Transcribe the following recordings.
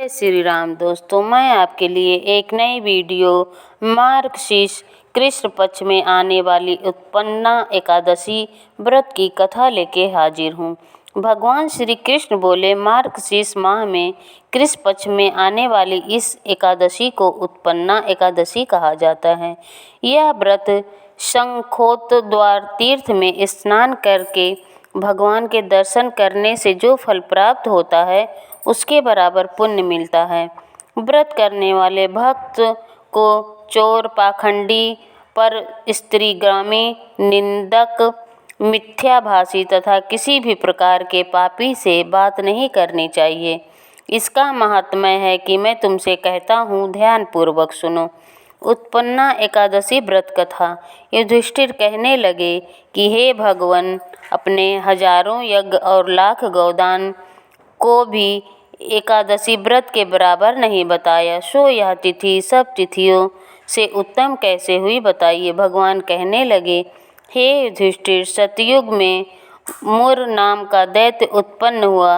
जय श्री राम दोस्तों, मैं आपके लिए एक नई वीडियो मार्गशीर्ष कृष्ण पक्ष में आने वाली उत्पन्ना एकादशी व्रत की कथा लेके हाजिर हूँ। भगवान श्री कृष्ण बोले, मार्गशीर्ष माह में कृष्ण पक्ष में आने वाली इस एकादशी को उत्पन्ना एकादशी कहा जाता है। यह व्रत शंखोत्द्वार तीर्थ में स्नान करके भगवान के दर्शन करने से जो फल प्राप्त होता है उसके बराबर पुण्य मिलता है। व्रत करने वाले भक्त को चोर, पाखंडी, पर स्त्रीगामी, निंदक, मिथ्याभाषी तथा किसी भी प्रकार के पापी से बात नहीं करनी चाहिए। इसका महात्म्य है कि मैं तुमसे कहता हूँ, ध्यानपूर्वक सुनो। उत्पन्ना एकादशी व्रत कथा। युधिष्ठिर कहने लगे कि हे भगवान, अपने हजारों यज्ञ और लाख गोदान को भी एकादशी व्रत के बराबर नहीं बताया, सो यह तिथि सब तिथियों से उत्तम कैसे हुई बताइए। भगवान कहने लगे, हे युधिष्ठिर, सतयुग में मुर नाम का दैत्य उत्पन्न हुआ।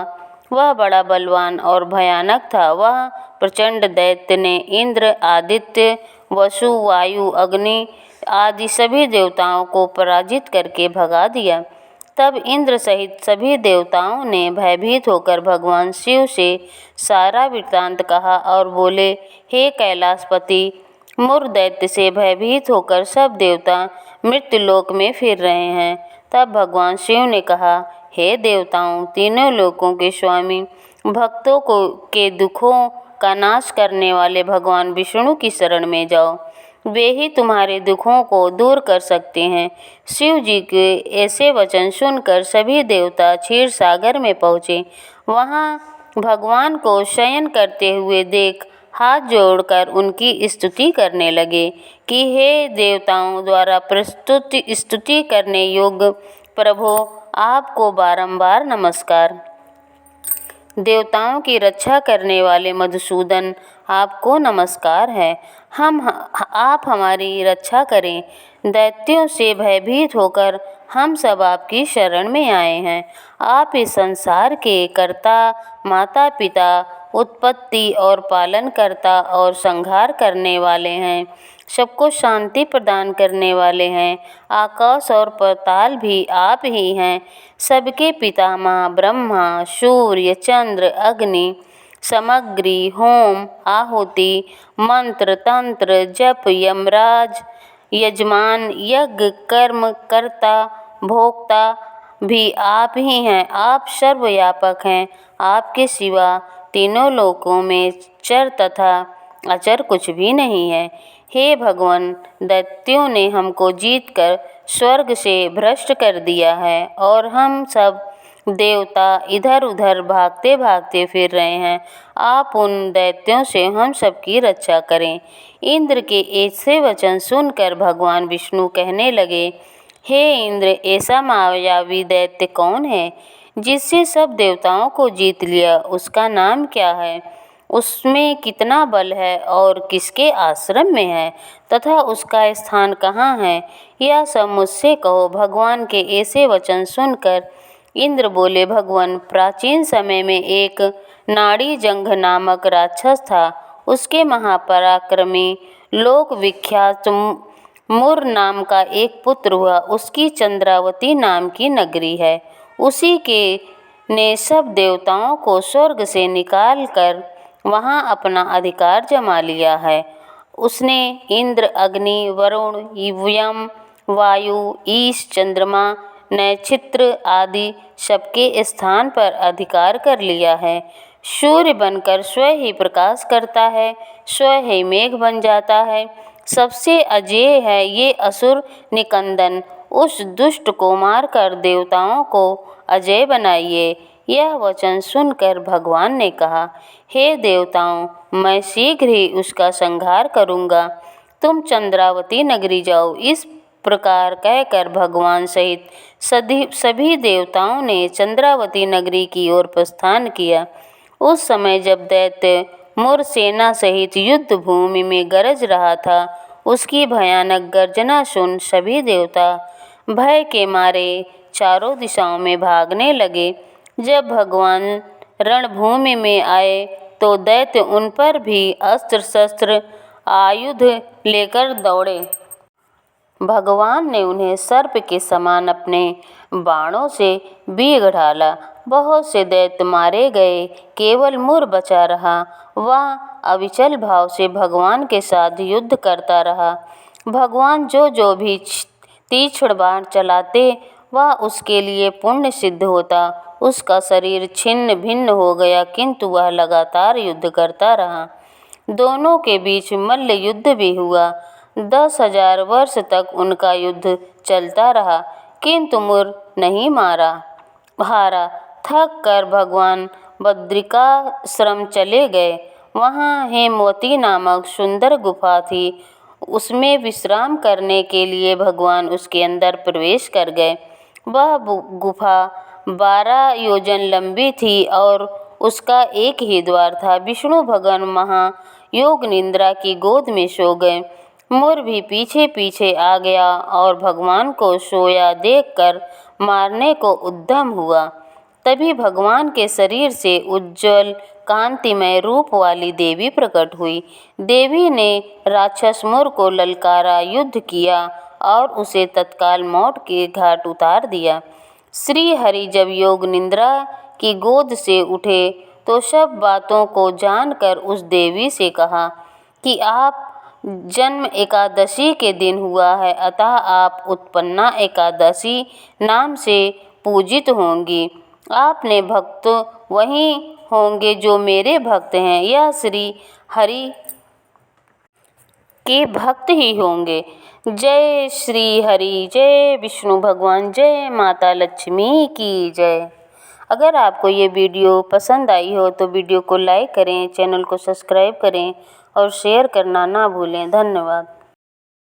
वह बड़ा बलवान और भयानक था। वह प्रचंड दैत्य ने इंद्र, आदित्य, वसु, वायु, अग्नि आदि सभी देवताओं को पराजित करके भगा दिया। तब इंद्र सहित सभी देवताओं ने भयभीत होकर भगवान शिव से सारा वृत्तांत कहा और बोले, हे कैलाशपति, मुर दैत्य से भयभीत होकर सब देवता मृत्युलोक में फिर रहे हैं। तब भगवान शिव ने कहा, हे देवताओं, तीनों लोकों के स्वामी, भक्तों को के दुखों का नाश करने वाले भगवान विष्णु की शरण में जाओ। वे ही तुम्हारे दुखों को दूर कर सकते हैं। शिव जी के ऐसे वचन सुनकर सभी देवता क्षीर सागर में पहुँचे। वहाँ भगवान को शयन करते हुए देख हाथ जोड़कर उनकी स्तुति करने लगे कि हे देवताओं द्वारा प्रस्तुत स्तुति करने योग्य प्रभो, आपको बारंबार नमस्कार। देवताओं की रक्षा करने वाले मधुसूदन, आपको नमस्कार है। आप हमारी रक्षा करें। दैत्यों से भयभीत होकर हम सब आपकी शरण में आए हैं। आप इस संसार के कर्ता, माता पिता, उत्पत्ति और पालन करता और संहार करने वाले हैं। सबको शांति प्रदान करने वाले हैं। आकाश और पाताल भी आप ही हैं। सबके पितामह ब्रह्मा, सूर्य, चंद्र, अग्नि, सामग्री, होम, आहुति, मंत्र, तंत्र, जप, यमराज, यजमान, यज्ञ, कर्म, कर्ता, भोक्ता भी आप ही हैं। आप सर्वव्यापक हैं। आपके सिवा तीनों लोकों में चर तथा अचर कुछ भी नहीं है। हे भगवान, दैत्यों ने हमको जीतकर स्वर्ग से भ्रष्ट कर दिया है और हम सब देवता इधर उधर भागते भागते फिर रहे हैं। आप उन दैत्यों से हम सबकी रक्षा करें। इंद्र के ऐसे वचन सुनकर भगवान विष्णु कहने लगे, हे इंद्र, ऐसा मायावी दैत्य कौन है जिससे सब देवताओं को जीत लिया? उसका नाम क्या है? उसमें कितना बल है और किसके आश्रम में है तथा उसका स्थान कहाँ है? यह सब मुझसे कहो। भगवान के ऐसे वचन सुनकर इंद्र बोले, भगवान, प्राचीन समय में एक नाड़ी जंघ नामक राक्षस था। उसके महापराक्रमी लोक विख्यात मुर नाम का एक पुत्र हुआ। उसकी चंद्रावती नाम की नगरी है। उसी के ने सब देवताओं को स्वर्ग से निकाल कर वहाँ अपना अधिकार जमा लिया है। उसने इंद्र, अग्नि, वरुण, यम, वायु, ईश, चंद्रमा, नक्षत्र आदि सबके स्थान पर अधिकार कर लिया है। सूर्य बनकर स्वयं ही प्रकाश करता है, स्वयं ही मेघ बन जाता है। सबसे अजेय है ये असुर निकंदन। उस दुष्ट को मारकर देवताओं को अजय बनाइए। यह वचन सुनकर भगवान ने कहा, हे देवताओं, मैं शीघ्र ही उसका संहार करूँगा। तुम चंद्रावती नगरी जाओ। इस प्रकार कहकर भगवान सहित सभी देवताओं ने चंद्रावती नगरी की ओर प्रस्थान किया। उस समय जब दैत्य मुर सेना सहित युद्ध भूमि में गरज रहा था, उसकी भयानक गर्जना सुन सभी देवता भय के मारे चारों दिशाओं में भागने लगे। जब भगवान रणभूमि में आए तो दैत्य उन पर भी अस्त्र शस्त्र आयुध लेकर दौड़े। भगवान ने उन्हें सर्प के समान अपने बाणों से बीग ढाला। बहुत से दैत्य मारे गए, केवल मुर बचा रहा। वह अविचल भाव से भगवान के साथ युद्ध करता रहा। भगवान जो भी तीक्ष्ण बाण चलाते वह उसके लिए पुण्य सिद्ध होता। उसका शरीर छिन्न भिन्न हो गया, किंतु वह लगातार युद्ध करता रहा। दोनों के बीच मल्ल युद्ध भी हुआ। 10,000 वर्ष तक उनका युद्ध चलता रहा, किंतु मुर नहीं हारा। थक कर भगवान बद्रिकाश्रम चले गए। वहाँ हेमवती नामक सुंदर गुफा थी। उसमें विश्राम करने के लिए भगवान उसके अंदर प्रवेश कर गए। वह गुफा 12 योजन लंबी थी और उसका एक ही द्वार था। विष्णु भगवान महायोग निद्रा की गोद में सो गए। मुर भी पीछे पीछे आ गया और भगवान को सोया देखकर मारने को उद्यम हुआ। तभी भगवान के शरीर से उज्ज्वल कांतिमय रूप वाली देवी प्रकट हुई। देवी ने राक्षस मुर को ललकारा, युद्ध किया और उसे तत्काल मौत के घाट उतार दिया। श्री हरि जब योग निद्रा की गोद से उठे तो सब बातों को जानकर उस देवी से कहा कि आप जन्म एकादशी के दिन हुआ है, अतः आप उत्पन्ना एकादशी नाम से पूजित होंगी। आपने भक्त वही होंगे जो मेरे भक्त हैं। यह श्री हरि के भक्त ही होंगे। जय श्री हरि, जय विष्णु भगवान, जय माता लक्ष्मी की जय। अगर आपको ये वीडियो पसंद आई हो तो वीडियो को लाइक करें, चैनल को सब्सक्राइब करें और शेयर करना ना भूलें। धन्यवाद।